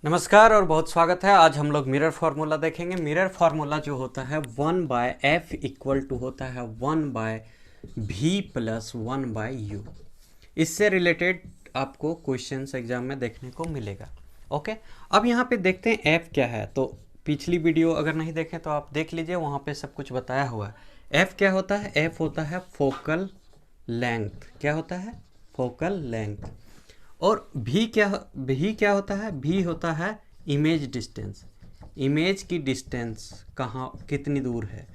नमस्कार और बहुत स्वागत है। आज हम लोग मिरर फार्मूला देखेंगे। मिरर फार्मूला जो होता है 1/f इक्वल टू होता है 1/v प्लस 1/u। इससे रिलेटेड आपको क्वेश्चंस एग्जाम में देखने को मिलेगा। ओके, अब यहाँ पे देखते हैं f क्या है। तो पिछली वीडियो अगर नहीं देखें तो आप देख लीजिए, वहाँ पे सब कुछ बताया हुआ है। f क्या होता है? f होता है फोकल लेंथ। क्या होता है? Focal length. और भी क्या होता है? भी होता है इमेज डिस्टेंस। इमेज की डिस्टेंस कहाँ कितनी दूर है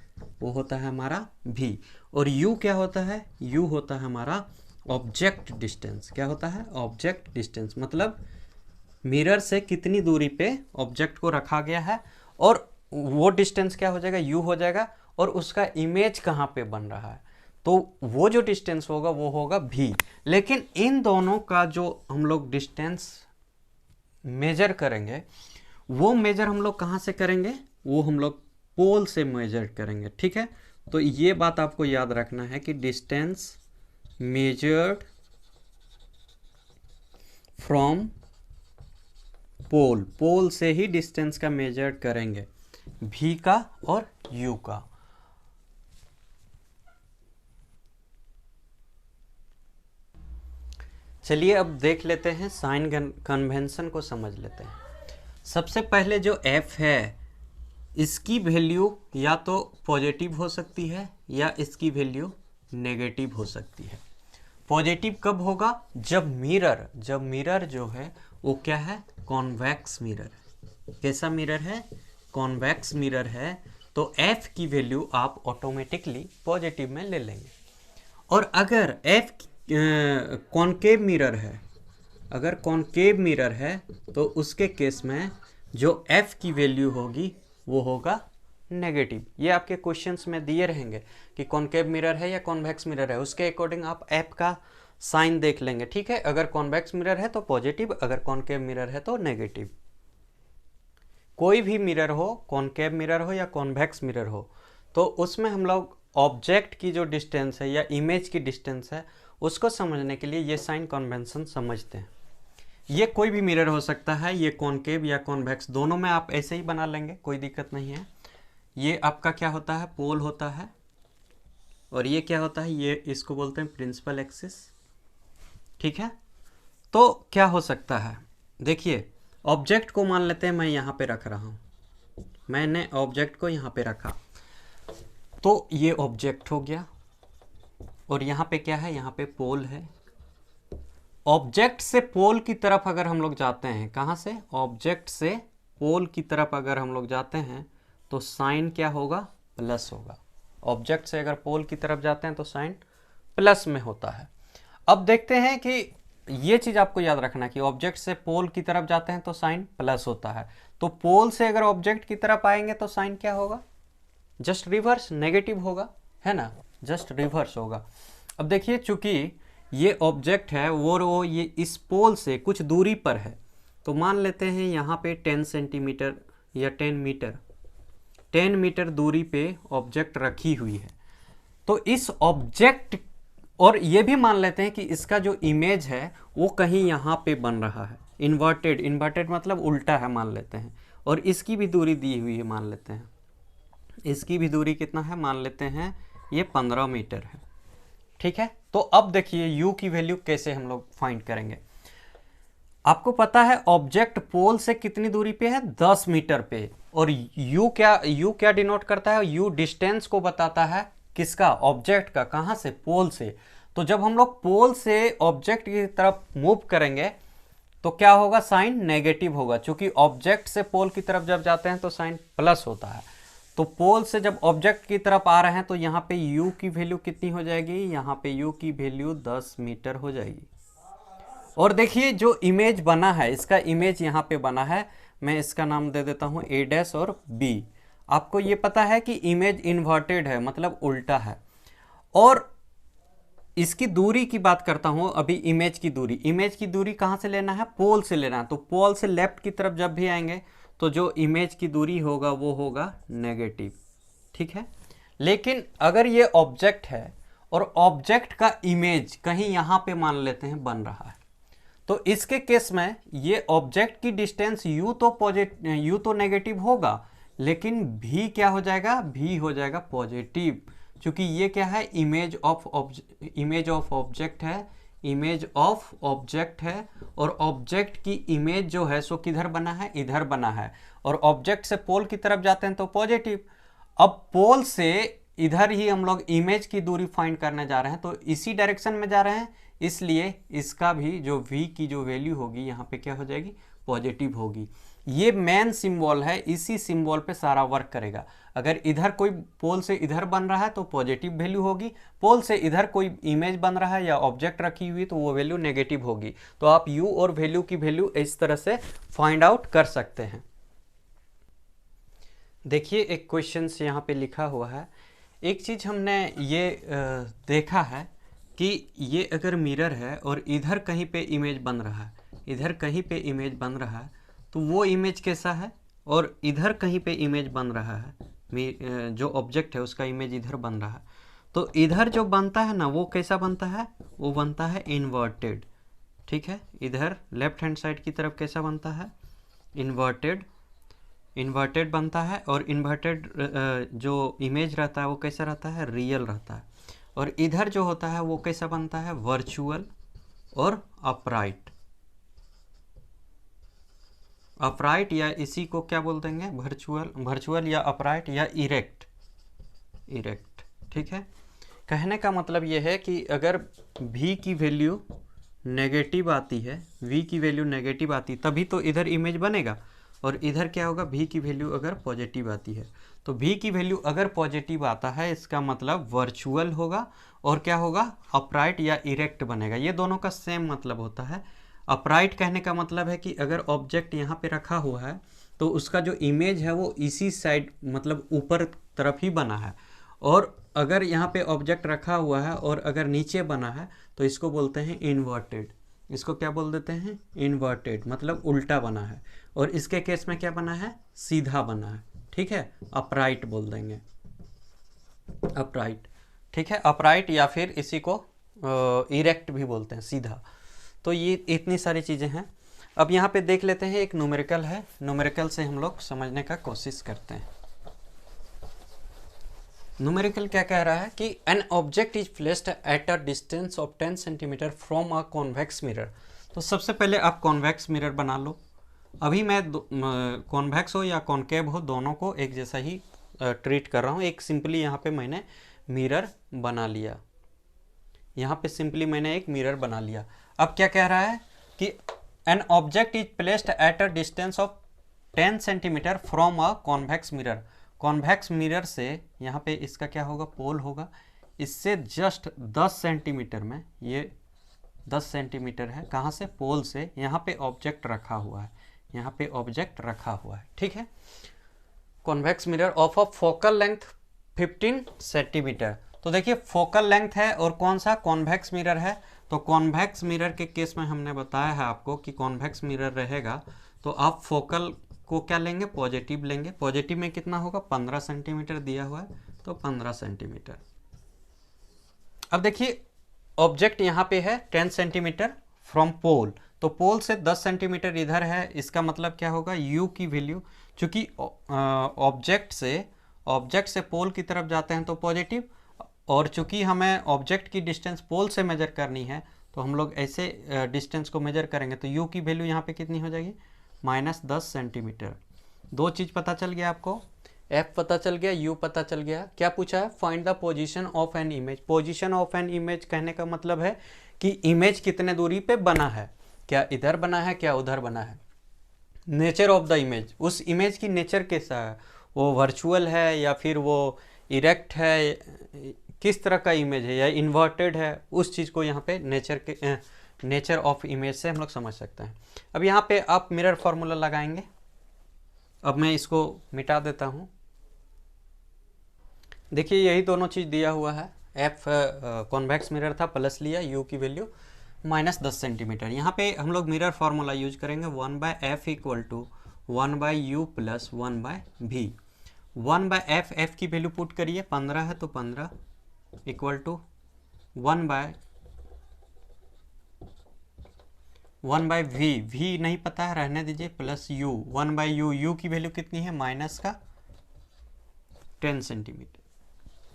वो होता है हमारा भी। और यू क्या होता है? यू होता है हमारा ऑब्जेक्ट डिस्टेंस। क्या होता है? ऑब्जेक्ट डिस्टेंस, मतलब मिरर से कितनी दूरी पे ऑब्जेक्ट को रखा गया है और वो डिस्टेंस क्या हो जाएगा? यू हो जाएगा। और उसका इमेज कहाँ पे बन रहा है तो वो जो डिस्टेंस होगा वो होगा भी। लेकिन इन दोनों का जो हम लोग डिस्टेंस मेजर करेंगे वो मेजर हम लोग कहाँ से करेंगे? वो हम लोग पोल से मेजर करेंगे। ठीक है, तो ये बात आपको याद रखना है कि डिस्टेंस मेजर्ड फ्रॉम पोल, पोल से ही डिस्टेंस का मेजर करेंगे, भी का और यू का। चलिए अब देख लेते हैं, साइन कन्वेंशन को समझ लेते हैं। सबसे पहले जो f है इसकी वैल्यू या तो पॉजिटिव हो सकती है या इसकी वैल्यू नेगेटिव हो सकती है। पॉजिटिव कब होगा? जब मिरर जो है वो क्या है? Convex mirror. कैसा मिरर है? कॉन्वेक्स मिरर है। तो f की वैल्यू आप ऑटोमेटिकली पॉजिटिव में ले लेंगे। और अगर f कॉनकेव मिरर है, अगर कॉनकेव मिरर है तो उसके केस में जो f की वैल्यू होगी वो होगा नेगेटिव। ये आपके क्वेश्चंस में दिए रहेंगे कि कॉनकेव मिरर है या कॉन्वेक्स मिरर है, उसके अकॉर्डिंग आप f का साइन देख लेंगे। ठीक है, अगर कॉन्वेक्स मिरर है तो पॉजिटिव, अगर कॉनकेव मिरर है तो नेगेटिव। कोई भी मिरर हो, कॉनकेव मिरर हो या कॉन्वेक्स मिरर हो, तो उसमें हम लोग ऑब्जेक्ट की जो डिस्टेंस है या इमेज की डिस्टेंस है उसको समझने के लिए ये साइन कन्वेंशन समझते हैं। ये कोई भी मिरर हो सकता है, ये कॉनकेव या कॉन्वेक्स, दोनों में आप ऐसे ही बना लेंगे, कोई दिक्कत नहीं है। ये आपका क्या होता है? पोल होता है। और ये क्या होता है? ये इसको बोलते हैं प्रिंसिपल एक्सिस। ठीक है, तो क्या हो सकता है? देखिए, ऑब्जेक्ट को मान लेते हैं मैं यहाँ पे रख रहा हूँ, मैंने ऑब्जेक्ट को यहाँ पे रखा, तो ये ऑब्जेक्ट हो गया। और यहाँ पे क्या है? यहाँ पे पोल है। ऑब्जेक्ट से पोल की तरफ अगर हम लोग जाते हैं, कहाँ से? ऑब्जेक्ट से पोल की तरफ अगर हम लोग जाते हैं तो साइन क्या होगा? प्लस होगा। ऑब्जेक्ट से अगर पोल की तरफ जाते हैं तो साइन प्लस में होता है। अब देखते हैं कि ये चीज आपको याद रखना कि ऑब्जेक्ट से पोल की तरफ जाते हैं तो साइन प्लस होता है, तो पोल से अगर ऑब्जेक्ट की तरफ आएंगे तो साइन क्या होगा? जस्ट रिवर्स, नेगेटिव होगा, है ना? जस्ट रिवर्स होगा। अब देखिए, चूंकि ये ऑब्जेक्ट है वो ये इस पोल से कुछ दूरी पर है, तो मान लेते हैं यहाँ पे 10 सेंटीमीटर या 10 मीटर दूरी पे ऑब्जेक्ट रखी हुई है। तो इस ऑब्जेक्ट, और ये भी मान लेते हैं कि इसका जो इमेज है वो कहीं यहाँ पे बन रहा है, इन्वर्टेड मतलब उल्टा है मान लेते हैं। और इसकी भी दूरी दी हुई है, मान लेते हैं इसकी भी दूरी कितना है? मान लेते हैं ये 15 मीटर है। ठीक है, तो अब देखिए u की वैल्यू कैसे हम लोग फाइंड करेंगे। आपको पता है ऑब्जेक्ट पोल से कितनी दूरी पे है? 10 मीटर पे। और u क्या डिनोट करता है? u डिस्टेंस को बताता है, किसका? ऑब्जेक्ट का। कहां से? पोल से। तो जब हम लोग पोल से ऑब्जेक्ट की तरफ मूव करेंगे तो क्या होगा? साइन नेगेटिव होगा, क्योंकि ऑब्जेक्ट से पोल की तरफ जब जाते हैं तो साइन प्लस होता है। तो पोल से जब ऑब्जेक्ट की तरफ आ रहे हैं तो यहाँ पे u की वैल्यू कितनी हो जाएगी? यहाँ पे u की वैल्यू 10 मीटर हो जाएगी। और देखिए जो इमेज बना है, इसका इमेज यहाँ पे बना है, मैं इसका नाम दे देता हूँ a' और b। आपको ये पता है कि इमेज इन्वर्टेड है, मतलब उल्टा है। और इसकी दूरी की बात करता हूं अभी, इमेज की दूरी कहां से लेना है? पोल से लेना है। तो पोल से लेफ्ट की तरफ जब भी आएंगे तो जो इमेज की दूरी होगा वो होगा नेगेटिव। ठीक है, लेकिन अगर ये ऑब्जेक्ट है और ऑब्जेक्ट का इमेज कहीं यहां पे मान लेते हैं बन रहा है, तो इसके केस में ये ऑब्जेक्ट की डिस्टेंस यू तो नेगेटिव होगा, लेकिन भी क्या हो जाएगा, भी हो जाएगा पॉजिटिव, क्योंकि ये क्या है, इमेज ऑफ ऑब्जेक्ट है, इमेज ऑफ ऑब्जेक्ट है, और ऑब्जेक्ट की इमेज जो है सो किधर बना है, इधर बना है, और ऑब्जेक्ट से पोल की तरफ जाते हैं तो पॉजिटिव। अब पोल से इधर ही हम लोग इमेज की दूरी फाइंड करने जा रहे हैं, तो इसी डायरेक्शन में जा रहे हैं, इसलिए इसका भी जो v की जो वैल्यू होगी यहाँ पे क्या हो जाएगी, पॉजिटिव होगी। ये मेन सिंबल है, इसी सिंबल पे सारा वर्क करेगा। अगर इधर कोई पोल से इधर बन रहा है तो पॉजिटिव वैल्यू होगी, पोल से इधर कोई इमेज बन रहा है या ऑब्जेक्ट रखी हुई तो वो वैल्यू नेगेटिव होगी। तो आप u और वैल्यू की वैल्यू इस तरह से फाइंड आउट कर सकते हैं। देखिए एक क्वेश्चन यहाँ पे लिखा हुआ है, एक चीज़ हमने ये देखा है कि ये अगर मिरर है और इधर कहीं पे इमेज बन रहा है, इधर कहीं पे इमेज बन रहा है, तो वो इमेज कैसा है, और इधर कहीं पे इमेज बन रहा है, जो ऑब्जेक्ट है उसका इमेज इधर बन रहा है, तो इधर जो बनता है ना वो कैसा बनता है, वो बनता है इन्वर्टेड। ठीक है, इधर लेफ्ट हैंड साइड की तरफ कैसा बनता है, इन्वर्टेड बनता है, और इन्वर्टेड जो इमेज रहता है वो कैसा रहता है, रियल रहता है, और इधर जो होता है वो कैसा बनता है, वर्चुअल और अपराइट या इसी को क्या बोल देंगे, वर्चुअल या अपराइट या इरेक्ट। ठीक है, कहने का मतलब ये है कि अगर v की वैल्यू नेगेटिव आती है, v की वैल्यू नेगेटिव आती तभी तो इधर इमेज बनेगा, और इधर क्या होगा, v की वैल्यू अगर पॉजिटिव आती है, तो v की वैल्यू अगर पॉजिटिव आता है इसका मतलब वर्चुअल होगा, और क्या होगा, अपराइट या इरेक्ट बनेगा। ये दोनों का सेम मतलब होता है। अपराइट कहने का मतलब है कि अगर ऑब्जेक्ट यहाँ पे रखा हुआ है तो उसका जो इमेज है वो इसी साइड मतलब ऊपर तरफ ही बना है, और अगर यहाँ पे ऑब्जेक्ट रखा हुआ है और अगर नीचे बना है तो इसको बोलते हैं इन्वर्टेड। इसको क्या बोल देते हैं, इन्वर्टेड, मतलब उल्टा बना है, और इसके केस में क्या बना है, सीधा बना है। ठीक है, अपराइट बोल देंगे, अपराइट। ठीक है, अपराइट या फिर इसी को इरेक्ट भी बोलते हैं, सीधा। तो ये इतनी सारी चीज़ें हैं। अब यहाँ पे देख लेते हैं, एक न्यूमेरिकल है, न्यूमेरिकल से हम लोग समझने का कोशिश करते हैं। न्यूमेरिकल क्या कह रहा है कि an object is placed at a distance of 10 centimetre from a convex mirror. तो सबसे पहले आप कॉन्वेक्स मिरर बना लो। अभी मैं कॉन्वेक्स हो या कॉन्केव हो दोनों को एक जैसा ही ट्रीट कर रहा हूँ। एक सिंपली यहाँ पे मैंने मिरर बना लिया, यहाँ पे सिंपली मैंने एक मिरर बना लिया। अब क्या कह रहा है कि an object is placed at a distance of 10 centimetre from a convex mirror. Convex mirror से यहाँ पे इसका क्या होगा, पोल होगा, इससे जस्ट 10 सेंटीमीटर में, ये 10 सेंटीमीटर है, कहाँ से, पोल से। यहाँ पे ऑब्जेक्ट रखा हुआ है, यहाँ पे ऑब्जेक्ट रखा हुआ है। ठीक है, convex mirror of a focal length 15 centimetre. तो देखिए फोकल लेंथ है और कौन सा, कॉन्वेक्स मिरर है। तो कॉन्वेक्स मिरर के केस में हमने बताया है आपको कि कॉन्वेक्स मिरर रहेगा तो आप फोकल को क्या लेंगे, पॉजिटिव लेंगे। पॉजिटिव में कितना होगा, 15 सेंटीमीटर दिया हुआ है, तो 15 सेंटीमीटर। अब देखिए ऑब्जेक्ट यहाँ पे है 10 सेंटीमीटर फ्रॉम पोल, तो पोल से 10 सेंटीमीटर इधर है, इसका मतलब क्या होगा, u की वैल्यू, चूँकि ऑब्जेक्ट से पोल की तरफ जाते हैं तो पॉजिटिव, और चूँकि हमें ऑब्जेक्ट की डिस्टेंस पोल से मेजर करनी है तो हम लोग ऐसे डिस्टेंस को मेजर करेंगे, तो u की वैल्यू यहाँ पे कितनी हो जाएगी, -10 सेंटीमीटर। दो चीज़ पता चल गया आपको, f पता चल गया, u पता चल गया। क्या पूछा है, find the position of an image. Position of an image कहने का मतलब है कि इमेज कितने दूरी पे बना है, क्या इधर बना है, क्या उधर बना है। नेचर ऑफ द इमेज, उस इमेज की नेचर कैसा है, वो वर्चुअल है या फिर वो इरेक्ट है, किस तरह का इमेज है, या इन्वर्टेड है, उस चीज़ को यहाँ पे नेचर ऑफ इमेज से हम लोग समझ सकते हैं। अब यहाँ पे आप मिरर फार्मूला लगाएंगे। अब मैं इसको मिटा देता हूँ। देखिए यही दोनों चीज़ दिया हुआ है, f कॉन्वेक्स मिरर था, प्लस लिया, u की वैल्यू -10 सेंटीमीटर। यहाँ पे हम लोग मिरर फार्मूला यूज करेंगे, 1/f = 1/u + 1/v। 1/f, f की वैल्यू पुट करिए, 15 है तो 15 = 1/v नहीं पता है, रहने दीजिए, प्लस u 1/u, u की वैल्यू कितनी है माइनस का 10 सेंटीमीटर।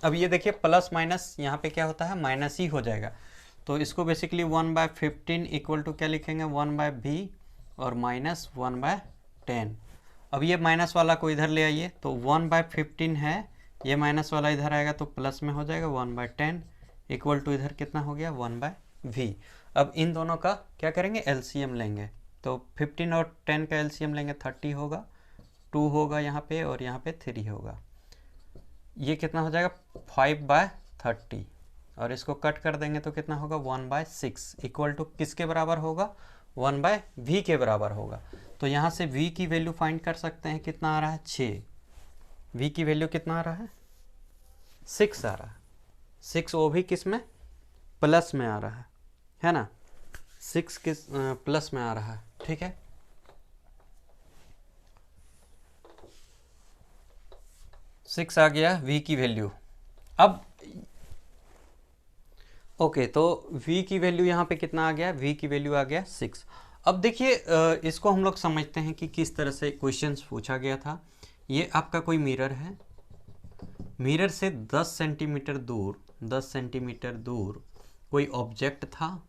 अब ये देखिए प्लस माइनस यहाँ पे क्या होता है माइनस ही हो जाएगा, तो इसको बेसिकली 1/15 इक्वल टू क्या लिखेंगे 1/v और माइनस 1/10। अब ये माइनस वाला को इधर ले आइए, तो 1/15 है, ये माइनस वाला इधर आएगा तो प्लस में हो जाएगा 1/10 इक्वल टू इधर कितना हो गया 1/v। अब इन दोनों का क्या करेंगे एलसीएम लेंगे, तो 15 और 10 का एलसीएम लेंगे 30 होगा, 2 होगा यहाँ पे और यहाँ पे 3 होगा, ये कितना हो जाएगा 5/30 और इसको कट कर देंगे तो कितना होगा 1/6 इक्वल टू किसके बराबर होगा 1/v के बराबर होगा। तो यहाँ से v की वैल्यू फाइंड कर सकते हैं, कितना आ रहा है 6, v की वैल्यू कितना आ रहा है 6 आ रहा है, 6 वो भी किस में प्लस में आ रहा है ना, 6 किस प्लस में आ रहा है, ठीक है। सिक्स आ गया v की वैल्यू। अब ओके, तो v की वैल्यू यहाँ पे कितना आ गया, v की वैल्यू आ गया 6। अब देखिए इसको हम लोग समझते हैं कि किस तरह से क्वेश्चंस पूछा गया था। ये आपका कोई मिरर है, मिरर से 10 सेंटीमीटर दूर कोई ऑब्जेक्ट था,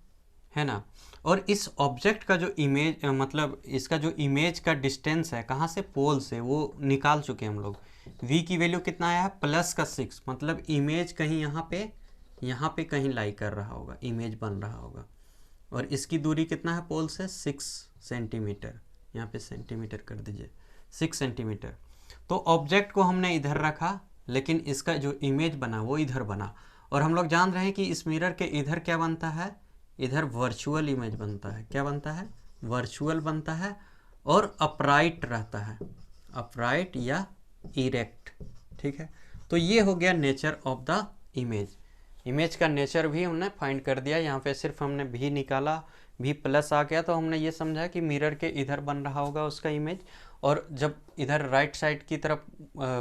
है ना, और इस ऑब्जेक्ट का जो इमेज मतलब इसका जो इमेज का डिस्टेंस है कहाँ से पोल से, वो निकाल चुके हैं हम लोग। v की वैल्यू कितना आया है प्लस का 6, मतलब इमेज कहीं यहाँ पे कहीं लाई कर रहा होगा, इमेज बन रहा होगा, और इसकी दूरी कितना है पोल से 6 सेंटीमीटर, यहाँ पे सेंटीमीटर कर दीजिए 6 सेंटीमीटर। तो ऑब्जेक्ट को हमने इधर रखा लेकिन इसका जो इमेज बना वो इधर बना, और हम लोग जान रहे हैं कि इस मिरर के इधर क्या बनता है, इधर वर्चुअल इमेज बनता है, क्या बनता है वर्चुअल बनता है, और अपराइट रहता है, अपराइट या इरेक्ट, ठीक है। तो ये हो गया nature of the image. Image का नेचर भी हमने फाइंड कर दिया, यहाँ पे सिर्फ हमने भी निकाला, भी प्लस आ गया, तो हमने ये समझा कि मिरर के इधर बन रहा होगा उसका इमेज, और जब इधर राइट साइड की तरफ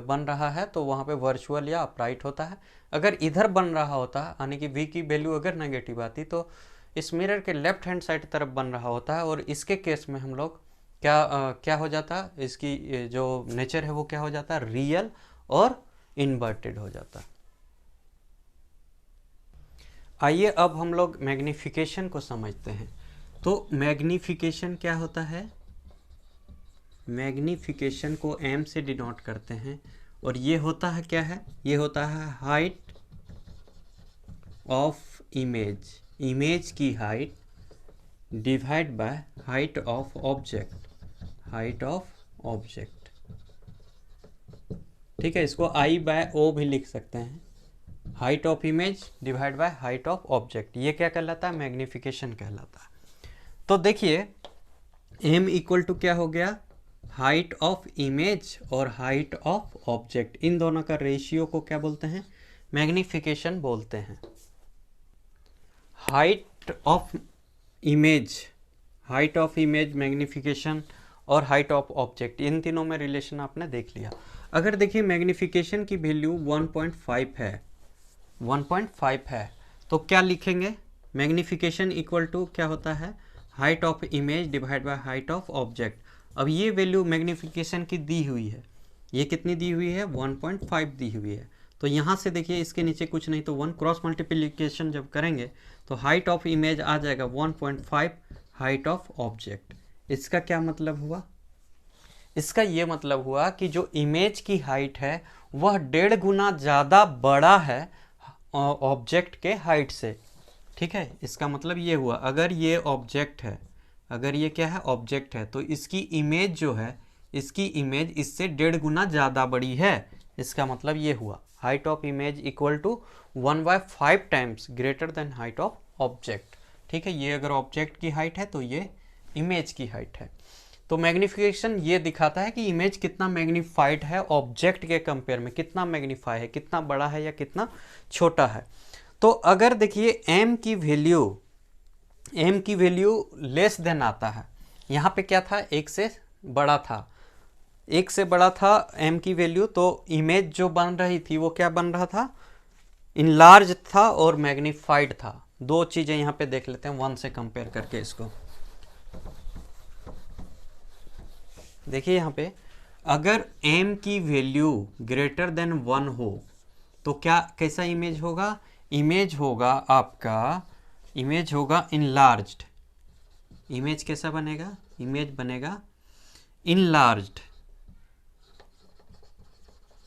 बन रहा है तो वहाँ पे वर्चुअल या अपराइट होता है। अगर इधर बन रहा होता यानी कि v की वैल्यू अगर नेगेटिव आती तो इस मिरर के लेफ्ट हैंड साइड तरफ बन रहा होता है, और इसके केस में हम लोग क्या हो जाता, इसकी जो नेचर है वो क्या हो जाता है रियल और इन्वर्टेड हो जाता। आइए अब हम लोग मैग्नीफिकेशन को समझते हैं। तो मैग्नीफिकेशन क्या होता है, मैग्नीफिकेशन को m से डिनोट करते हैं, और ये होता है क्या है, ये होता है हाइट ऑफ इमेज, इमेज की height divide by height of object, height of object, ठीक है। इसको I/O भी लिख सकते हैं, height of image divide by height of object, ये क्या कहलाता है मैग्नीफिकेशन कहलाता है। तो देखिए m इक्वल टू क्या हो गया हाइट ऑफ इमेज और हाइट ऑफ ऑब्जेक्ट, इन दोनों का रेशियो को क्या बोलते हैं मैग्नीफिकेशन बोलते हैं। हाइट ऑफ इमेज मैग्नीफिकेशन और हाइट ऑफ ऑब्जेक्ट, इन तीनों में रिलेशन आपने देख लिया। अगर देखिए मैग्नीफिकेशन की वैल्यू 1.5 है, 1.5 है, तो क्या लिखेंगे मैग्नीफिकेशन इक्वल टू क्या होता है height of image divide by height of object. अब ये वैल्यू मैग्नीफिकेशन की दी हुई है, ये कितनी दी हुई है 1.5 दी हुई है, तो यहाँ से देखिए इसके नीचे कुछ नहीं, तो 1 क्रॉस मल्टीप्लिकेशन जब करेंगे तो हाइट ऑफ इमेज आ जाएगा 1.5 हाइट ऑफ ऑब्जेक्ट। इसका क्या मतलब हुआ, इसका ये मतलब हुआ कि जो इमेज की हाइट है वह 1.5 गुना ज़्यादा बड़ा है ऑब्जेक्ट के हाइट से, ठीक है। इसका मतलब ये हुआ अगर ये ऑब्जेक्ट है, अगर ये क्या है ऑब्जेक्ट है, तो इसकी इमेज जो है, इसकी इमेज इससे 1.5 गुना ज़्यादा बड़ी है। इसका मतलब ये हुआ height of image equal to 1/5 times greater than height of object, ठीक है। ये अगर ऑब्जेक्ट की हाइट है तो ये इमेज की हाइट है। तो मैग्नीफिकेशन ये दिखाता है कि इमेज कितना मैग्नीफाइड है ऑब्जेक्ट के कंपेयर में, कितना मैग्नीफाई है, कितना बड़ा है या कितना छोटा है। तो अगर देखिए m की वैल्यू लेस देन आता है, यहाँ पे क्या था 1 से बड़ा था, 1 से बड़ा था m की वैल्यू, तो इमेज जो बन रही थी वो क्या बन रहा था इनलार्ज था और मैग्नीफाइड था। दो चीज़ें यहाँ पे देख लेते हैं 1 से कंपेयर करके इसको। देखिए यहाँ पे अगर m की वैल्यू ग्रेटर देन 1 हो तो क्या कैसा इमेज होगा? इमेज होगा आपका, इमेज होगा इनलार्ज्ड। इमेज कैसा बनेगा? इमेज बनेगा इनलार्ज्ड,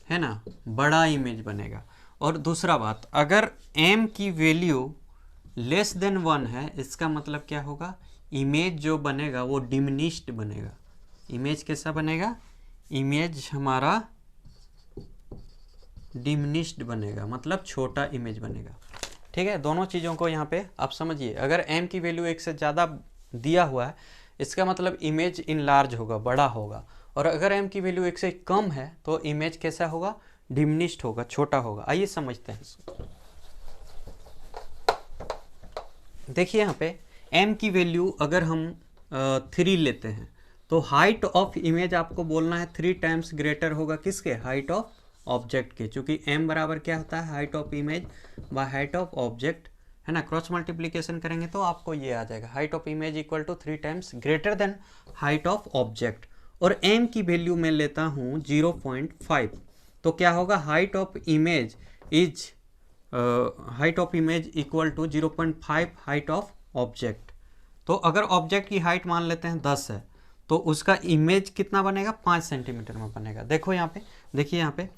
है ना, बड़ा इमेज बनेगा। और दूसरा बात, अगर m की वैल्यू लेस देन 1 है, इसका मतलब क्या होगा? इमेज जो बनेगा वो डिमिनिश्ड बनेगा। इमेज कैसा बनेगा? इमेज हमारा डिमिनिश्ड बनेगा, मतलब छोटा इमेज बनेगा। ठीक है, दोनों चीज़ों को यहाँ पे आप समझिए। अगर m की वैल्यू 1 से ज़्यादा दिया हुआ है, इसका मतलब इमेज इनलार्ज होगा, बड़ा होगा। और अगर m की वैल्यू 1 से कम है तो इमेज कैसा होगा? डिमिनिश्ड होगा, छोटा होगा। आइए समझते हैं इसको। देखिए यहाँ पे m की वैल्यू अगर हम 3 लेते हैं तो हाइट ऑफ इमेज आपको बोलना है 3 टाइम्स ग्रेटर होगा किसके? हाइट ऑफ ऑब्जेक्ट के। चूंकि m बराबर क्या होता है? Height of image by height of object, है ना। क्रॉस मल्टीप्लीकेशन करेंगे तो आपको ये आ जाएगा, height of image equal to 3 times greater than height of object. और m की वैल्यू मैं लेता हूँ 0.5, तो क्या होगा? Height of image is height of image equal to 0.5 height of object. तो अगर ऑब्जेक्ट की हाइट मान लेते हैं 10 है तो उसका इमेज कितना बनेगा? 5 सेंटीमीटर में बनेगा। देखो यहाँ पे, देखिए यहाँ पे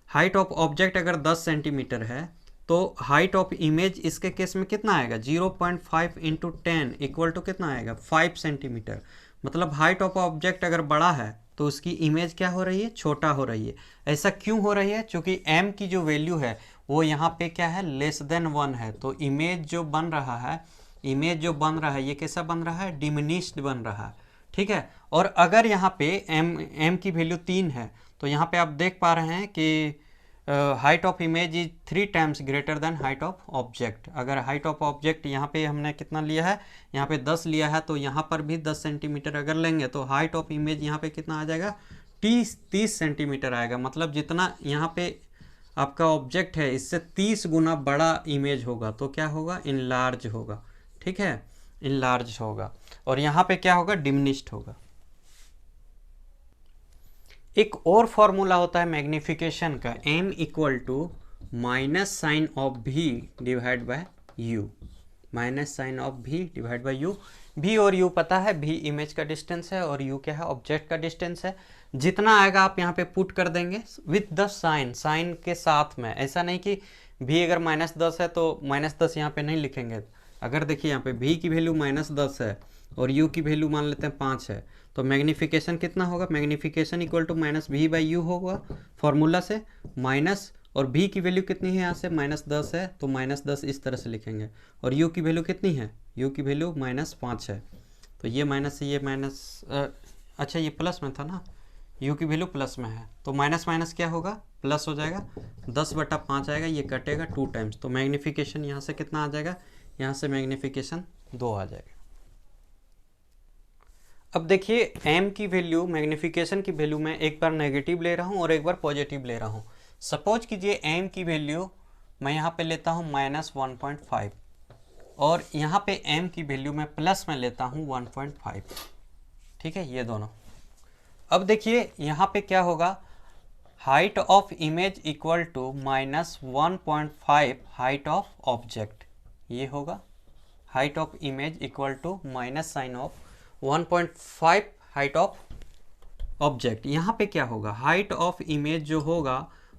हाइट ऑफ ऑब्जेक्ट अगर 10 सेंटीमीटर है तो हाइट ऑफ इमेज इसके केस में कितना आएगा? 0.5 इंटू 10 इक्वल टू कितना आएगा? 5 सेंटीमीटर। मतलब हाइट ऑफ ऑब्जेक्ट अगर बड़ा है तो उसकी इमेज क्या हो रही है? छोटा हो रही है। ऐसा क्यों हो रही है? क्योंकि m की जो वैल्यू है वो यहाँ पे क्या है? लेस देन 1 है। तो इमेज जो बन रहा है, इमेज जो बन रहा है ये कैसा बन रहा है? डिमिनिश्ड बन रहा है। ठीक है। और अगर यहाँ पे m की वैल्यू 3 है तो यहाँ पे आप देख पा रहे हैं कि height of image is 3 times greater than height of object. अगर हाइट ऑफ ऑब्जेक्ट यहाँ पे हमने कितना लिया है? यहाँ पे 10 लिया है, तो यहाँ पर भी 10 सेंटीमीटर अगर लेंगे तो हाइट ऑफ इमेज यहाँ पे कितना आ जाएगा? 30 सेंटीमीटर आएगा। मतलब जितना यहाँ पे आपका ऑब्जेक्ट है इससे 30 गुना बड़ा इमेज होगा। तो क्या होगा? इनलार्ज होगा। ठीक है, इनलार्ज होगा। और यहाँ पे क्या होगा? डिमिनिश्ड होगा। एक और फॉर्मूला होता है मैग्निफिकेशन का, m equal to minus sign of v divide by u। Minus sign of v divide by u। v और u पता है, v इमेज का डिस्टेंस है और u क्या है? ऑब्जेक्ट का डिस्टेंस है। जितना आएगा आप यहाँ पे पुट कर देंगे विथ द साइन, साइन के साथ में। ऐसा नहीं कि v अगर -10 है तो -10 यहाँ पे नहीं लिखेंगे। अगर देखिए यहाँ पे v की वैल्यू -10 है और u की वैल्यू मान लेते हैं 5 है, तो मैग्निफिकेशन कितना होगा? Magnification equal to minus v by u होगा फॉर्मूला से। माइनस, और v की वैल्यू कितनी है यहाँ से? -10 है, तो -10 इस तरह से लिखेंगे। और u की वैल्यू कितनी है? u की वैल्यू -5 है, तो ये माइनस से ये माइनस, अच्छा ये प्लस में था ना, u की वैल्यू प्लस में है, तो माइनस माइनस क्या होगा? प्लस हो जाएगा। 10/5 आएगा, ये कटेगा 2 टाइम्स, तो मैग्निफिकेशन यहाँ से कितना आ जाएगा? यहाँ से मैग्निफिकेशन 2 आ जाएगा। अब देखिए m की वैल्यू, मैग्निफिकेशन की वैल्यू में एक बार नेगेटिव ले रहा हूँ और एक बार पॉजिटिव ले रहा हूँ। सपोज कीजिए m की वैल्यू मैं यहाँ पे लेता हूँ -1.5 और यहाँ पे m की वैल्यू मैं प्लस में लेता हूँ 1.5। ठीक है, ये दोनों। अब देखिए यहाँ पे क्या होगा? Height of image equal to -1.5 height of object, ये होगा। Height of image equal to minus sign of 1.5 height of object. यहाँ पे क्या होगा? हाइट ऑफ इमेज जो होगा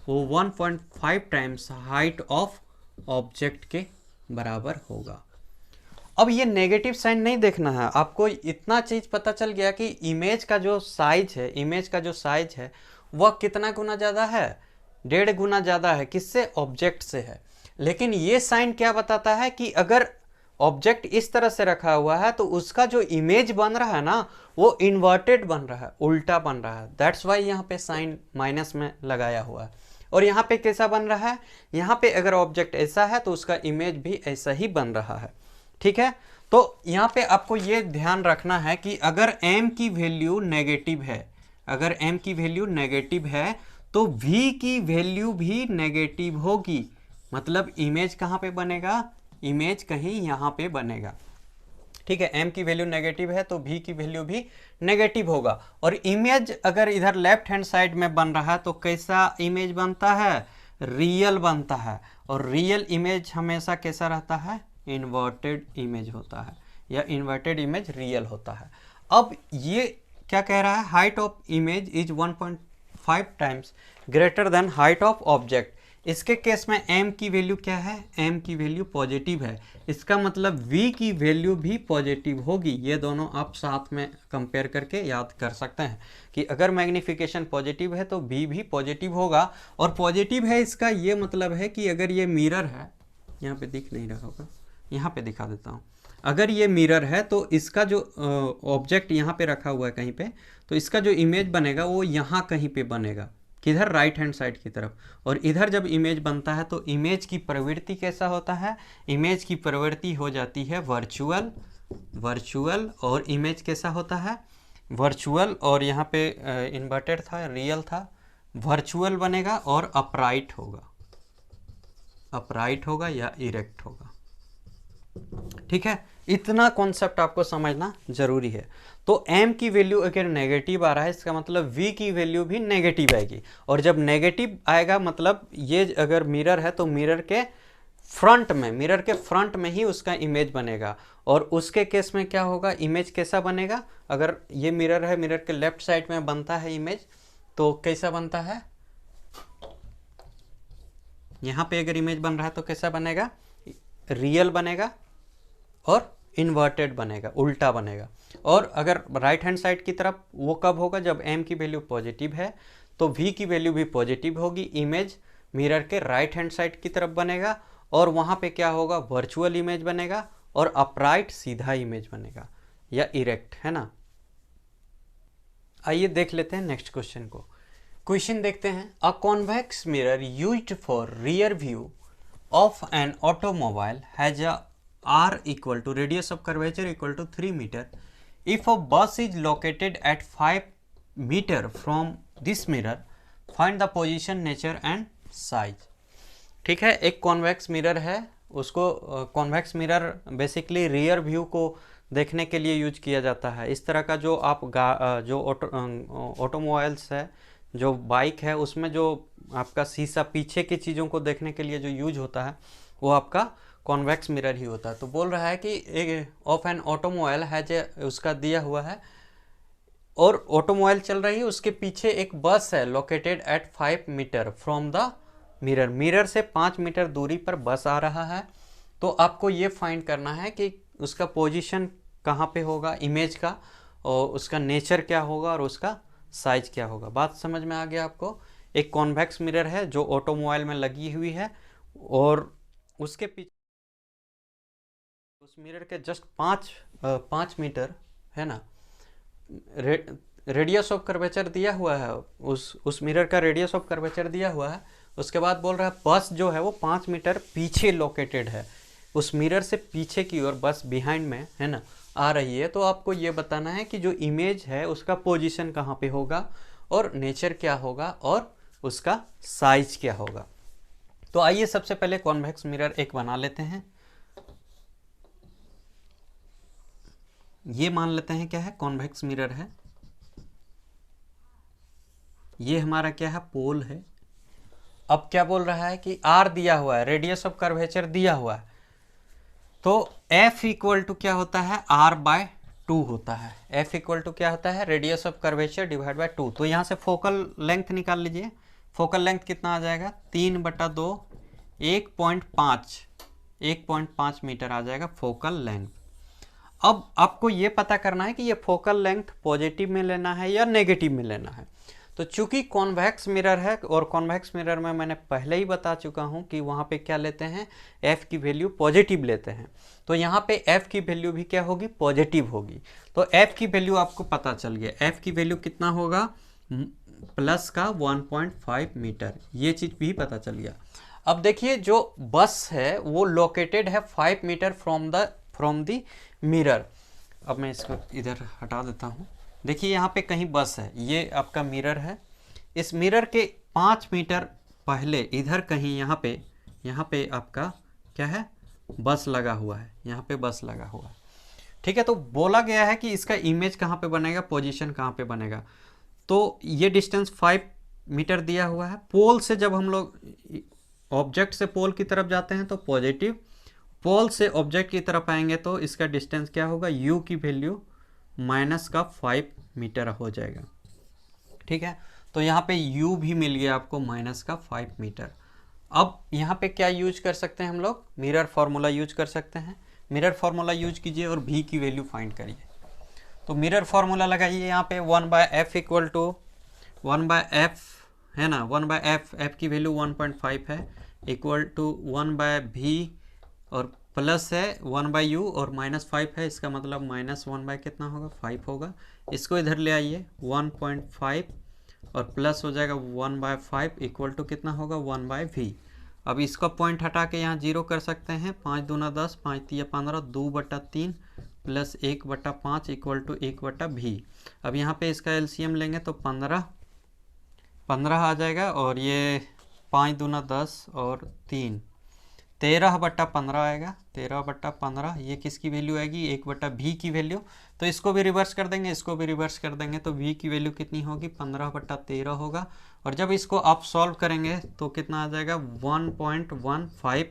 वो 1.5 टाइम्स हाइट ऑफ ऑब्जेक्ट के बराबर होगा। अब ये नेगेटिव साइन नहीं देखना है आपको, इतना चीज़ पता चल गया कि इमेज का जो साइज है, इमेज का जो साइज है वह कितना गुना ज़्यादा है? 1.5 गुना ज़्यादा है। किससे? ऑब्जेक्ट से है। लेकिन ये साइन क्या बताता है कि अगर ऑब्जेक्ट इस तरह से रखा हुआ है तो उसका जो इमेज बन रहा है ना वो इन्वर्टेड बन रहा है, उल्टा बन रहा है। दैट्स वाई यहाँ पे साइन माइनस में लगाया हुआ है। और यहाँ पे कैसा बन रहा है? यहाँ पे अगर ऑब्जेक्ट ऐसा है तो उसका इमेज भी ऐसा ही बन रहा है। ठीक है, तो यहाँ पे आपको ये ध्यान रखना है कि अगर m की वैल्यू नेगेटिव है, अगर m की वैल्यू नेगेटिव है तो v की वैल्यू भी नेगेटिव होगी। मतलब इमेज कहाँ पे बनेगा? इमेज कहीं यहाँ पे बनेगा। ठीक है, m की वैल्यू नेगेटिव है तो v की वैल्यू भी नेगेटिव होगा। और इमेज अगर इधर लेफ्ट हैंड साइड में बन रहा है तो कैसा इमेज बनता है, रियल बनता है। और रियल इमेज हमेशा कैसा रहता है, इन्वर्टेड इमेज होता है, या इन्वर्टेड इमेज रियल होता है। अब ये क्या कह रहा है, height of image is 1.5 times greater than height of object. इसके केस में m की वैल्यू क्या है, m की वैल्यू पॉजिटिव है, इसका मतलब v की वैल्यू भी पॉजिटिव होगी। ये दोनों आप साथ में कंपेयर करके याद कर सकते हैं कि अगर मैग्नीफिकेशन पॉजिटिव है तो v भी पॉजिटिव होगा। और पॉजिटिव है इसका ये मतलब है कि अगर ये मिरर है, यहाँ पे दिख नहीं रहा होगा, यहाँ पे दिखा देता हूँ, अगर ये मिरर है तो इसका जो ऑब्जेक्ट यहाँ पे रखा हुआ है कहीं पे, तो इसका जो इमेज बनेगा वो यहाँ कहीं पे बनेगा, किधर, राइट हैंड साइड की तरफ। और इधर जब इमेज बनता है तो इमेज की प्रवृत्ति कैसा होता है, इमेज की प्रवृत्ति हो जाती है वर्चुअल। और इमेज कैसा होता है, वर्चुअल, और यहाँ पे इन्वर्टेड था, रियल था, वर्चुअल बनेगा और अपराइट होगा या इरेक्ट होगा। ठीक है, इतना कॉन्सेप्ट आपको समझना जरूरी है। तो m की वैल्यू अगर नेगेटिव आ रहा है इसका मतलब v की वैल्यू भी नेगेटिव आएगी। और जब नेगेटिव आएगा मतलब ये अगर मिरर है तो मिरर के फ्रंट में ही उसका इमेज बनेगा। और उसके केस में क्या होगा, इमेज कैसा बनेगा, अगर ये मिरर है, मिरर के लेफ्ट साइड में बनता है इमेज, तो कैसा बनता है, यहाँ पे अगर इमेज बन रहा है तो कैसा बनेगा, रियल बनेगा और इन्वर्टेड बनेगा, उल्टा बनेगा। और अगर राइट हैंड साइड की तरफ, वो कब होगा, जब m की वैल्यू पॉजिटिव है तो v की वैल्यू भी पॉजिटिव होगी, इमेज मिरर के राइट हैंड साइड की तरफ बनेगा और वहाँ पे क्या होगा, वर्चुअल इमेज बनेगा और अपराइट सीधा इमेज बनेगा या इरेक्ट, है ना। आइए देख लेते हैं नेक्स्ट क्वेश्चन को। क्वेश्चन देखते हैं, a convex mirror used for rear view of an automobile has a r equal to radius of curvature equal to 3 meter. If a bus is located at 5 meter from this mirror, find the position, nature and size. ठीक है, एक convex mirror है, उसको convex mirror basically rear view को देखने के लिए use किया जाता है। इस तरह का जो आप जो ऑटोमोबाइल्स है, जो बाइक है, उसमें जो आपका शीशा पीछे की चीज़ों को देखने के लिए जो यूज होता है वो आपका कॉन्वेक्स मिरर ही होता है। तो बोल रहा है कि ऑफ एन ऑटोमोबाइल है, उसका दिया हुआ है और ऑटोमोबाइल चल रही है, उसके पीछे एक बस है, located at 5 metre from the mirror, mirror से 5 मीटर दूरी पर बस आ रहा है। तो आपको ये फाइंड करना है कि उसका पोजीशन कहाँ पे होगा इमेज का, और उसका नेचर क्या होगा और उसका साइज क्या होगा। बात समझ में आ गया आपको। एक कॉन्वेक्स मिरर है जो ऑटोमोबाइल में लगी हुई है और उसके पीछे उस मिरर के जस्ट 5 मीटर है ना, रेडियस ऑफ कर्वेचर दिया हुआ है, उस मिरर का रेडियस ऑफ कर्वेचर दिया हुआ है। उसके बाद बोल रहा है बस जो है वो 5 मीटर पीछे लोकेटेड है, उस मिरर से पीछे की ओर बस बिहाइंड में है ना आ रही है। तो आपको ये बताना है कि जो इमेज है उसका पोजीशन कहाँ पे होगा और नेचर क्या होगा और उसका साइज क्या होगा। तो आइए सबसे पहले कॉन्वेक्स मिरर एक बना लेते हैं। ये मान लेते हैं क्या है, कॉन्वेक्स मिरर है। ये हमारा क्या है, पोल है। अब क्या बोल रहा है कि आर दिया हुआ है, रेडियस ऑफ कर्वेचर दिया हुआ है, तो F इक्वल टू क्या होता है, R/2 होता है। F इक्वल टू क्या होता है, radius of curvature divide by 2। तो यहाँ से फोकल लेंथ निकाल लीजिए। फोकल लेंथ कितना आ जाएगा, 3/2, 1.5 मीटर आ जाएगा फोकल लेंथ। अब आपको ये पता करना है कि ये फोकल लेंथ पॉजिटिव में लेना है या नेगेटिव में लेना है। तो चूंकि कॉन्वेक्स मिरर है और कॉन्वेक्स मिरर में मैंने पहले ही बता चुका हूं कि वहां पे क्या लेते हैं, f की वैल्यू पॉजिटिव लेते हैं। तो यहाँ पे f की वैल्यू भी क्या होगी, पॉजिटिव होगी। तो f की वैल्यू आपको पता चल गया, f की वैल्यू कितना होगा, प्लस का 1.5 मीटर, ये चीज भी पता चल गया। अब देखिए जो बस है वो लोकेटेड है 5 मीटर फ्रॉम द मिरर। अब मैं इसको इधर हटा देता हूँ। देखिए यहाँ पे कहीं बस है, ये आपका मिरर है, इस मिरर के 5 मीटर पहले इधर कहीं यहाँ पे आपका क्या है, बस लगा हुआ है, यहाँ पे बस लगा हुआ है। ठीक है, तो बोला गया है कि इसका इमेज कहाँ पे बनेगा, पोजीशन कहाँ पे बनेगा। तो ये डिस्टेंस 5 मीटर दिया हुआ है। पोल से जब हम लोग ऑब्जेक्ट से पोल की तरफ जाते हैं तो पॉजिटिव, पोल से ऑब्जेक्ट की तरफ आएंगे तो इसका डिस्टेंस क्या होगा, u की वैल्यू -5 मीटर हो जाएगा। ठीक है, तो यहाँ पे u भी मिल गया आपको -5 मीटर। अब यहाँ पे क्या यूज कर सकते हैं हम लोग, मिरर फार्मूला यूज कर सकते हैं। मिरर फार्मूला यूज कीजिए और v की वैल्यू फाइंड करिए। तो मिरर फार्मूला लगाइए यहाँ पे 1/f इक्वल टू 1/f है ना, 1/f, f की वैल्यू 1.5 है, इक्वल टू 1/v और प्लस है 1/u और -5 है, इसका मतलब -1 कितना होगा, 5 होगा। इसको इधर ले आइए 1.5 और प्लस हो जाएगा 1/5 इक्वल टू कितना होगा 1/v। अब इसका पॉइंट हटा के यहाँ 0 कर सकते हैं, 5 दूना 10, 5 तिया 15, 2/3 प्लस 1/5 इक्वल टू 1/v। अब यहाँ पे इसका एलसीएम लेंगे तो 15 आ जाएगा और ये 5 दूना 10 और 3 13/15 आएगा, 13/15। ये किसकी वैल्यू आएगी, 1/v की वैल्यू। तो इसको भी रिवर्स कर देंगे, इसको भी रिवर्स कर देंगे तो v की वैल्यू कितनी होगी, 15/13 होगा। और जब इसको आप सॉल्व करेंगे तो कितना आ जाएगा 1.15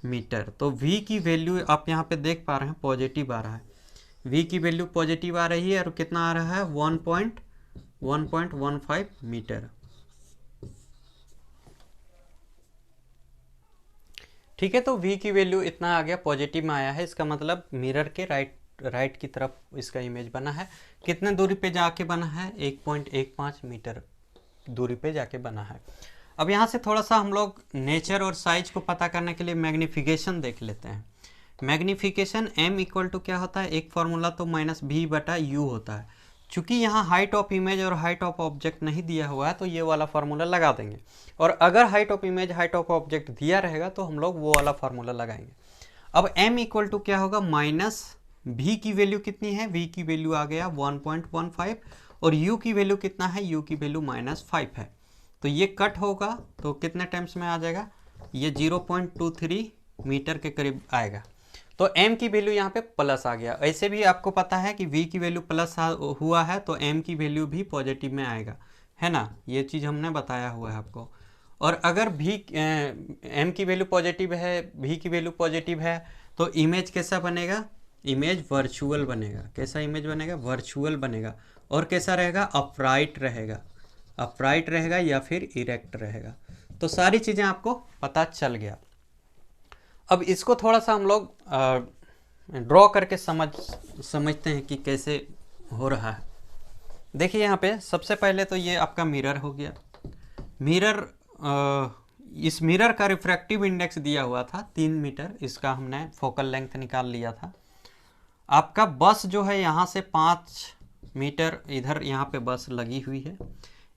मीटर। तो v की वैल्यू आप यहाँ पे देख पा रहे हैं पॉजिटिव आ रहा है, v की वैल्यू पॉजिटिव आ रही है और कितना आ रहा है 1.15 मीटर। ठीक है, तो v की वैल्यू इतना आ गया, पॉजिटिव में आया है, इसका मतलब मिरर के राइट की तरफ इसका इमेज बना है। कितने दूरी पे जाके बना है, 1.15 मीटर दूरी पे जाके बना है। अब यहाँ से थोड़ा सा हम लोग नेचर और साइज को पता करने के लिए मैग्निफिकेशन देख लेते हैं। मैग्निफिकेशन m इक्वल टू क्या होता है, एक फॉर्मूला तो -v/u होता है। चूंकि यहाँ हाइट ऑफ इमेज और हाइट ऑफ ऑब्जेक्ट नहीं दिया हुआ है तो ये वाला फार्मूला लगा देंगे, और अगर height of image height of object दिया रहेगा तो हम लोग वो वाला फार्मूला लगाएंगे। अब m इक्वल टू क्या होगा, -v की वैल्यू कितनी है, v की वैल्यू आ गया 1.15 और u की वैल्यू कितना है, u की वैल्यू -5 है। तो ये कट होगा तो कितने टाइम्स में आ जाएगा, ये 0.23 मीटर के करीब आएगा। तो m की वैल्यू यहाँ पे प्लस आ गया। ऐसे भी आपको पता है कि v की वैल्यू प्लस हुआ है तो m की वैल्यू भी पॉजिटिव में आएगा, है ना, ये चीज़ हमने बताया हुआ है आपको। और अगर m की वैल्यू पॉजिटिव है, v की वैल्यू पॉजिटिव है तो इमेज कैसा बनेगा, इमेज वर्चुअल बनेगा। कैसा इमेज बनेगा, वर्चुअल बनेगा। और कैसा रहेगा, अपराइट रहेगा, अपराइट रहेगा या फिर इरेक्ट रहेगा। तो सारी चीज़ें आपको पता चल गया। अब इसको थोड़ा सा हम लोग ड्रॉ करके समझते हैं कि कैसे हो रहा है। देखिए यहाँ पे सबसे पहले तो ये आपका मिरर हो गया। मिरर, इस मिरर का रिफ्रैक्टिव इंडेक्स दिया हुआ था 3 मीटर, इसका हमने फोकल लेंथ निकाल लिया था। आपका बस जो है यहाँ से 5 मीटर इधर यहाँ पे बस लगी हुई है।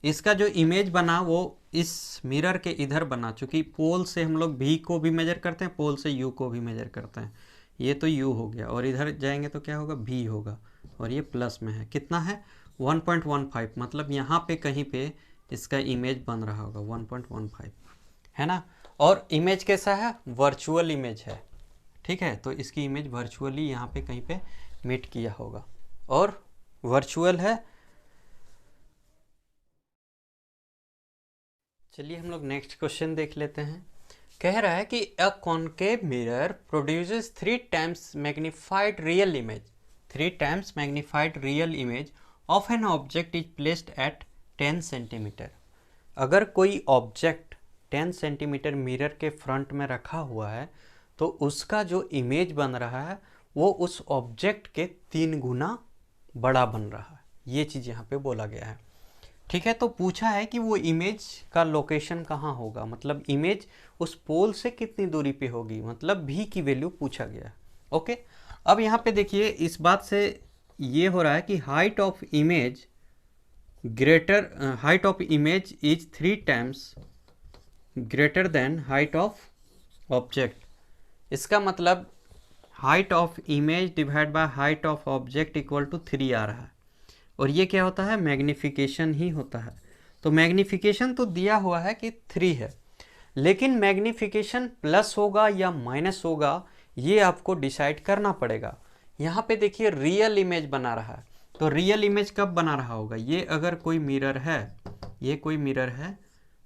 इसका जो इमेज बना वो इस मिरर के इधर बना, चूँकि पोल से हम लोग v को भी मेजर करते हैं, पोल से u को भी मेजर करते हैं। ये तो u हो गया और इधर जाएंगे तो क्या होगा, v होगा और ये प्लस में है, कितना है 1.15, मतलब यहाँ पे कहीं पे इसका इमेज बन रहा होगा 1.15, है ना। और इमेज कैसा है, वर्चुअल इमेज है। ठीक है, तो इसकी इमेज वर्चुअली यहाँ पे कहीं पे मीट किया होगा और वर्चुअल है। चलिए हम लोग नेक्स्ट क्वेश्चन देख लेते हैं। कह रहा है कि a concave mirror produces 3 times magnified real image, 3 times magnified real image of an object is placed at 10 centimetre. अगर कोई ऑब्जेक्ट 10 सेंटीमीटर मिरर के फ्रंट में रखा हुआ है तो उसका जो इमेज बन रहा है वो उस ऑब्जेक्ट के 3 गुना बड़ा बन रहा है। ये चीज़ यहाँ पे बोला गया है। ठीक है, तो पूछा है कि वो इमेज का लोकेशन कहाँ होगा, मतलब इमेज उस पोल से कितनी दूरी पे होगी, मतलब v की वैल्यू पूछा गया है। ओके, अब यहाँ पे देखिए इस बात से ये हो रहा है कि height of image is 3 times greater than height of object. इसका मतलब height of image divide by height of object equal to 3 आ रहा है, और ये क्या होता है, मैग्नीफिकेशन ही होता है। तो मैग्नीफिकेशन तो दिया हुआ है कि 3 है, लेकिन मैग्नीफिकेशन प्लस होगा या माइनस होगा ये आपको डिसाइड करना पड़ेगा। यहाँ पे देखिए रियल इमेज बना रहा है। तो रियल इमेज कब बना रहा होगा, ये अगर कोई मिरर है, ये कोई मिरर है,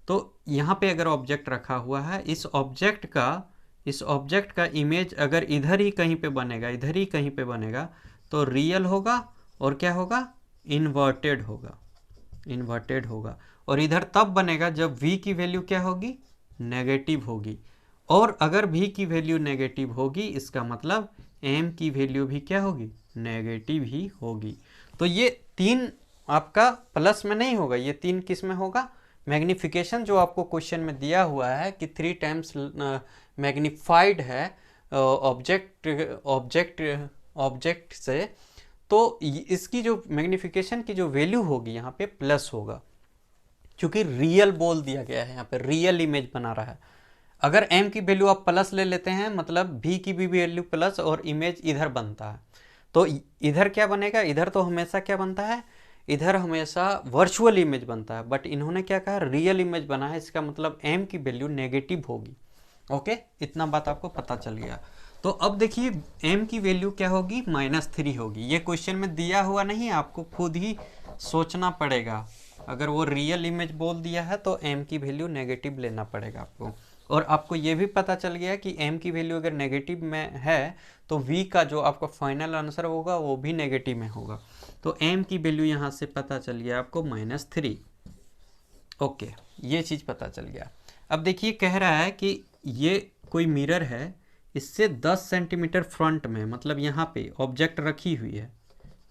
तो यहाँ पे अगर ऑब्जेक्ट रखा हुआ है, इस ऑब्जेक्ट का इमेज अगर इधर ही कहीं पे बनेगा, इधर ही कहीं पे बनेगा, तो रियल होगा और क्या होगा, इन्वर्टेड होगा, इन्वर्टेड होगा। और इधर तब बनेगा जब v की वैल्यू क्या होगी, नेगेटिव होगी। और अगर v की वैल्यू नेगेटिव होगी, इसका मतलब m की वैल्यू भी क्या होगी, नेगेटिव ही होगी। तो ये 3 आपका प्लस में नहीं होगा, ये 3 किस में होगा, मैग्निफिकेशन जो आपको क्वेश्चन में दिया हुआ है कि 3 टाइम्स मैग्निफाइड है ऑब्जेक्ट से, तो इसकी जो मैग्निफिकेशन की जो वैल्यू होगी यहाँ पे प्लस होगा, क्योंकि रियल बोल दिया गया है, यहाँ पे रियल इमेज बना रहा है। अगर m की वैल्यू आप प्लस ले लेते हैं, मतलब v की भी वैल्यू प्लस और इमेज इधर बनता है, तो इधर क्या बनेगा, इधर तो हमेशा क्या बनता है, इधर हमेशा वर्चुअल इमेज बनता है, बट इन्होंने क्या कहा, रियल इमेज बना है, इसका मतलब m की वैल्यू नेगेटिव होगी। ओके, इतना बात आपको पता चल गया। तो अब देखिए m की वैल्यू क्या होगी, -3 होगी। ये क्वेश्चन में दिया हुआ नहीं, आपको खुद ही सोचना पड़ेगा। अगर वो रियल इमेज बोल दिया है तो m की वैल्यू नेगेटिव लेना पड़ेगा आपको। और आपको ये भी पता चल गया कि m की वैल्यू अगर नेगेटिव में है तो v का जो आपका फाइनल आंसर होगा वो भी नेगेटिव में होगा। तो m की वैल्यू यहाँ से पता चल गया आपको -3। ओके, ये चीज़ पता चल गया। अब देखिए कह रहा है कि ये कोई मिरर है, इससे 10 सेंटीमीटर फ्रंट में, मतलब यहाँ पे ऑब्जेक्ट रखी हुई है,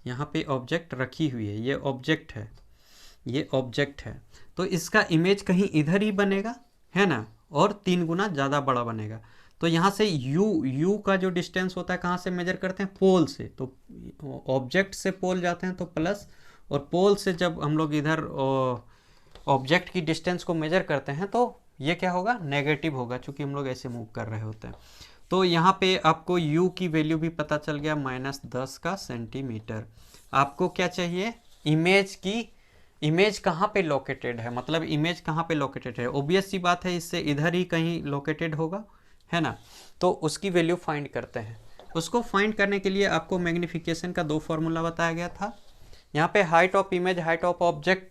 यहाँ पे ऑब्जेक्ट रखी हुई है, ये ऑब्जेक्ट है, ये ऑब्जेक्ट है। तो इसका इमेज कहीं इधर ही बनेगा, है ना, और 3 गुना ज़्यादा बड़ा बनेगा। तो यहाँ से u का जो डिस्टेंस होता है कहाँ से मेजर करते हैं, पोल से। तो ऑब्जेक्ट से पोल जाते हैं तो प्लस, और पोल से जब हम लोग इधर ऑब्जेक्ट की डिस्टेंस को मेजर करते हैं तो ये क्या होगा, नेगेटिव होगा, चूँकि हम लोग ऐसे मूव कर रहे होते हैं। तो यहाँ पे आपको u की वैल्यू भी पता चल गया, -10 का सेंटीमीटर। आपको क्या चाहिए, इमेज कहाँ पे लोकेटेड है, मतलब इमेज कहाँ पे लोकेटेड है। ओबियस सी बात है, इससे इधर ही कहीं लोकेटेड होगा, है ना। तो उसकी वैल्यू फाइंड करते हैं। उसको फाइंड करने के लिए आपको मैग्निफिकेशन का 2 फॉर्मूला बताया गया था। यहाँ पे height of image, height of object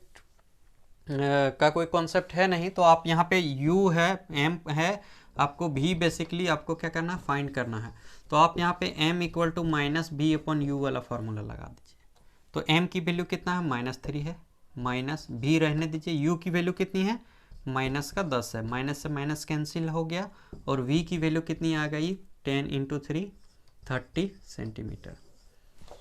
का कोई कॉन्सेप्ट है नहीं, तो आप यहाँ पे u है, m है, आपको v बेसिकली आपको क्या करना है, फाइंड करना है। तो आप यहाँ पे m = -b/u वाला फार्मूला लगा दीजिए। तो m की वैल्यू कितना है, -3 है, माइनस v रहने दीजिए, u की वैल्यू कितनी है, -10 है, माइनस से माइनस कैंसिल हो गया, और v की वैल्यू कितनी आ गई, 10 × 3 30 सेंटीमीटर।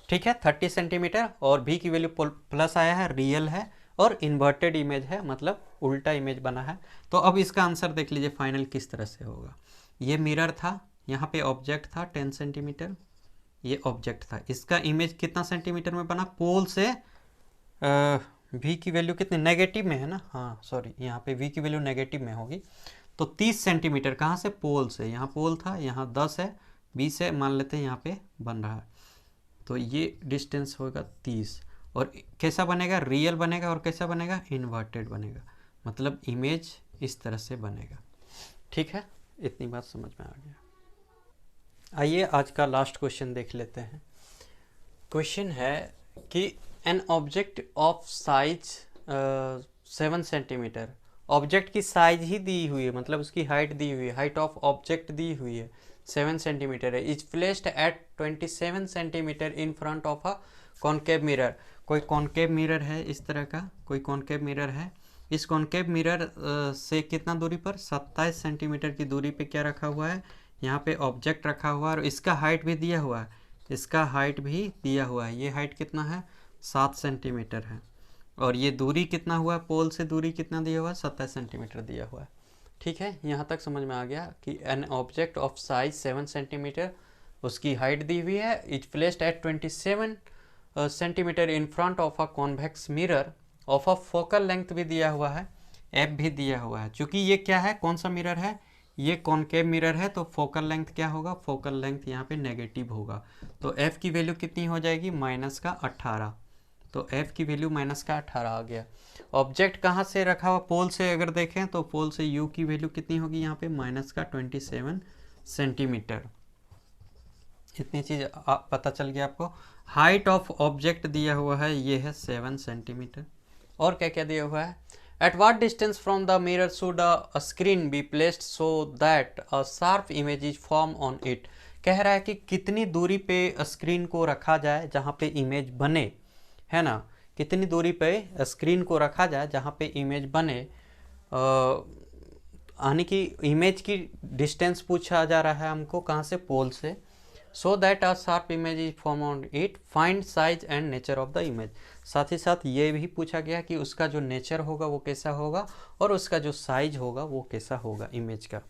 ठीक है, 30 सेंटीमीटर, और v की वैल्यू प्लस आया है, रियल है, और इन्वर्टेड इमेज है, मतलब उल्टा इमेज बना है। तो अब इसका आंसर देख लीजिए फाइनल किस तरह से होगा। ये मिरर था, यहाँ पे ऑब्जेक्ट था 10 सेंटीमीटर, ये ऑब्जेक्ट था, इसका इमेज कितना सेंटीमीटर में बना, पोल से v की वैल्यू कितनी, नेगेटिव में है ना, हाँ सॉरी, यहाँ पे v की वैल्यू नेगेटिव में होगी। तो 30 सेंटीमीटर कहाँ से, पोल से, यहाँ पोल था, यहाँ 10 है, 20 से मान लेते हैं यहाँ पे बन रहा है, तो ये डिस्टेंस होगा 30। और कैसा बनेगा, रियल बनेगा, और कैसा बनेगा, इन्वर्टेड बनेगा, मतलब इमेज इस तरह से बनेगा। ठीक है, इतनी बात समझ में आ गया। आइए आज का लास्ट क्वेश्चन देख लेते हैं। क्वेश्चन है कि an object of size 7 centimetre, object की साइज ही दी हुई है, मतलब उसकी हाइट दी हुई है, हाइट ऑफ ऑब्जेक्ट दी हुई है 7 सेंटीमीटर है, is placed at 27 centimetre in front of a concave mirror. कोई कॉनकेव मिरर है इस तरह का, कोई कॉनकेव मिरर है, इस कॉनकेव मिरर से कितना दूरी पर, 27 सेंटीमीटर की दूरी पे क्या रखा हुआ है, यहाँ पे ऑब्जेक्ट रखा हुआ है, और इसका हाइट भी दिया हुआ है, इसका हाइट भी दिया हुआ है। ये हाइट कितना है, 7 सेंटीमीटर है, और ये दूरी कितना हुआ, पोल से दूरी कितना दिया हुआ है, 27 सेंटीमीटर दिया हुआ है। ठीक है, यहाँ तक समझ में आ गया कि an object of size 7 centimetre, उसकी हाइट दी हुई है, is placed at 27 centimetre in front of a convex mirror of a focal length भी दिया हुआ है, एफ भी दिया हुआ है। चूँकि ये क्या है, कौन सा मिरर है, ये कॉनकेव मिरर है, तो फोकल लेंथ क्या होगा, फोकल लेंथ यहाँ पे नेगेटिव होगा। तो एफ की वैल्यू कितनी हो जाएगी, -18। तो एफ की वैल्यू -18 आ गया। ऑब्जेक्ट कहाँ से रखा हुआ, पोल से अगर देखें तो पोल से यू की वैल्यू कितनी होगी यहाँ पे, -27 सेंटीमीटर। इतनी चीज़ पता चल गया आपको। हाइट ऑफ ऑब्जेक्ट दिया हुआ है, ये है 7 सेंटीमीटर। और क्या क्या दिया हुआ है, at what distance from the mirror should a screen be placed so that a sharp image is form on it. कह रहा है कि कितनी दूरी पे स्क्रीन को रखा जाए जहाँ पे इमेज बने, है ना, कितनी दूरी पे स्क्रीन को रखा जाए जहाँ पे इमेज बने, यानी कि इमेज की डिस्टेंस पूछा जा रहा है हमको कहाँ से, पोल से। सो that a sharp image is form on it, find size and nature of the image. साथ ही साथ ये भी पूछा गया कि उसका जो नेचर होगा वो कैसा होगा और उसका जो साइज होगा वो कैसा होगा इमेज का।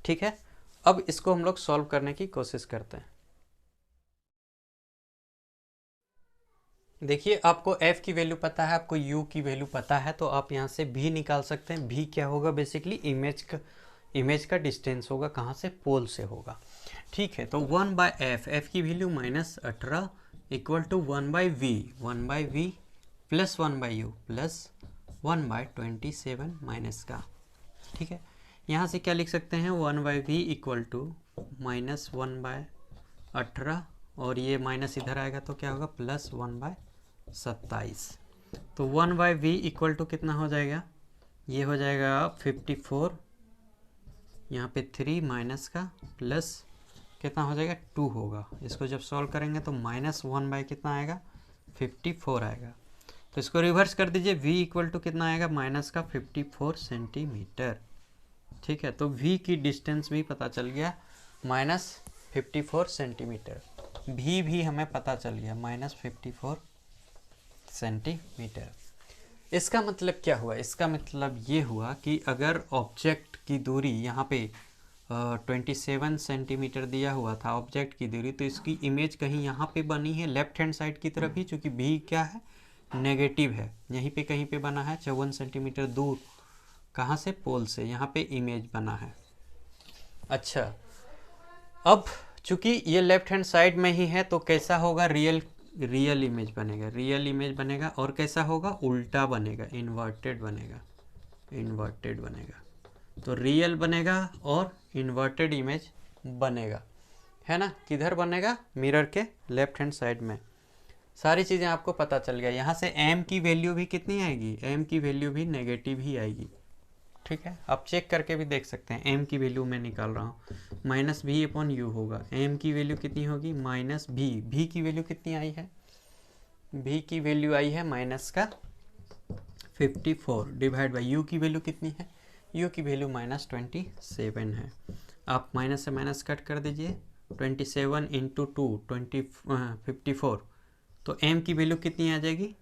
ठीक है, अब इसको हम लोग सॉल्व करने की कोशिश करते हैं। देखिए आपको f की वैल्यू पता है, आपको u की वैल्यू पता है, तो आप यहाँ से v निकाल सकते हैं। v क्या होगा, बेसिकली इमेज का डिस्टेंस होगा, कहाँ से, पोल से होगा। ठीक है, तो 1/f, f की value -18 equal to 1/v, 1/v plus 1/u plus 1/27 minus का। ठीक है, यहाँ से क्या लिख सकते हैं, 1/v इक्वल टू -1/18 और ये माइनस इधर आएगा तो क्या होगा, प्लस 1/27। तो 1/v इक्वल टू कितना हो जाएगा, ये हो जाएगा 54, यहाँ पे 3 माइनस का प्लस कितना हो जाएगा, 2 होगा। इसको जब सॉल्व करेंगे तो -1 बाई कितना आएगा, 54 आएगा। तो इसको रिवर्स कर दीजिए, v इक्वल टू कितना आएगा, माइनस का 54 सेंटीमीटर। ठीक है, तो v की डिस्टेंस भी पता चल गया, -54 सेंटीमीटर। v भी हमें पता चल गया, -54 सेंटीमीटर। इसका मतलब क्या हुआ, इसका मतलब ये हुआ कि अगर ऑब्जेक्ट की दूरी यहाँ पे 27 सेंटीमीटर दिया हुआ था ऑब्जेक्ट की दूरी, तो इसकी इमेज कहीं यहाँ पे बनी है लेफ्ट हैंड साइड की तरफ ही, चूँकि v क्या है, नेगेटिव है, यहीं पे कहीं पे बना है 54 सेंटीमीटर दूर, कहाँ से, पोल से, यहाँ पे इमेज बना है। अच्छा, अब चूंकि ये लेफ्ट हैंड साइड में ही है तो कैसा होगा, रियल इमेज बनेगा, रियल इमेज बनेगा। और कैसा होगा, उल्टा बनेगा, इन्वर्टेड बनेगा, इन्वर्टेड बनेगा। तो रियल बनेगा और इन्वर्टेड इमेज बनेगा, है ना। किधर बनेगा, मिरर के लेफ्ट हैंड साइड में। सारी चीज़ें आपको पता चल गया। यहाँ से m की वैल्यू भी कितनी आएगी, m की वैल्यू भी नेगेटिव ही आएगी। ठीक है, आप चेक करके भी देख सकते हैं, m की वैल्यू मैं निकाल रहा हूँ, -v/u होगा। m की वैल्यू कितनी होगी, -v, v की वैल्यू कितनी आई है, v की वैल्यू आई है -54 डिवाइड बाई u की वैल्यू कितनी है, u की वैल्यू -27 है। आप माइनस से माइनस कट कर दीजिए, 27 इंटू 2 54, तो m की वैल्यू कितनी आ जाएगी,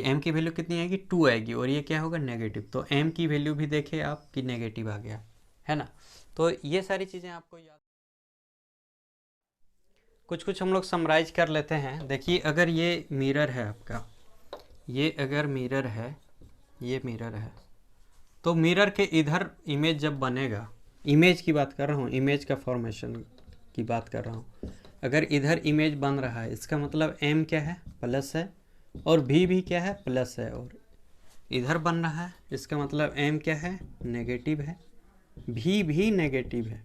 m की वैल्यू कितनी आएगी, 2 आएगी, और ये क्या होगा, नेगेटिव। तो m की वैल्यू भी देखिए आप कि नेगेटिव आ गया, है ना। तो ये सारी चीज़ें आपको याद, कुछ हम लोग समराइज कर लेते हैं। देखिए, अगर ये मिरर है आपका, ये अगर मिरर है, ये मिरर है, तो मिरर के इधर इमेज जब बनेगा, इमेज की बात कर रहा हूँ, इमेज का फॉर्मेशन की बात कर रहा हूँ। अगर इधर इमेज बन रहा है, इसका मतलब m क्या है, प्लस है, और v भी क्या है, प्लस है, और इधर बन रहा है, इसका मतलब m क्या है, नेगेटिव है, v भी नेगेटिव है।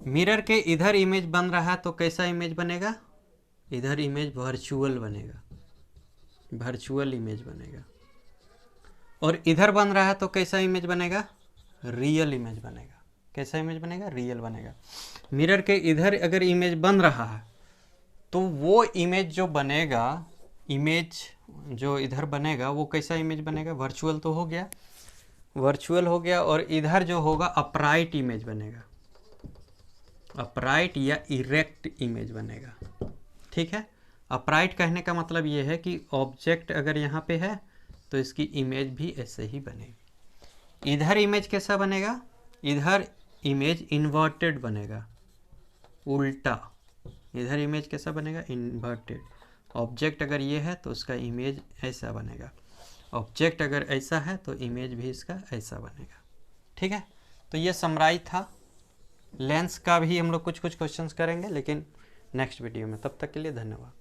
मिरर के इधर इमेज बन रहा है तो कैसा इमेज बनेगा, इधर इमेज वर्चुअल बनेगा, वर्चुअल इमेज बनेगा। और इधर बन रहा है तो कैसा इमेज बनेगा, रियल इमेज बनेगा। कैसा इमेज बनेगा, रियल बनेगा। मिरर के इधर अगर इमेज बन रहा है तो वो इमेज जो बनेगा, इमेज जो इधर बनेगा वो कैसा इमेज बनेगा, वर्चुअल तो हो गया, वर्चुअल हो गया। और इधर जो होगा अपराइट इमेज बनेगा, अपराइट या इरेक्ट इमेज बनेगा। ठीक है, अपराइट कहने का मतलब ये है कि ऑब्जेक्ट अगर यहाँ पे है तो इसकी इमेज भी ऐसे ही बनेगी। इधर इमेज कैसा बनेगा, इधर इमेज इन्वर्टेड बनेगा, उल्टा। इधर इमेज कैसा बनेगा, इन्वर्टेड। ऑब्जेक्ट अगर ये है तो उसका इमेज ऐसा बनेगा, ऑब्जेक्ट अगर ऐसा है तो इमेज भी इसका ऐसा बनेगा। ठीक है, तो ये समराइज था। लेंस का भी हम लोग कुछ क्वेश्चंस करेंगे लेकिन नेक्स्ट वीडियो में। तब तक के लिए धन्यवाद।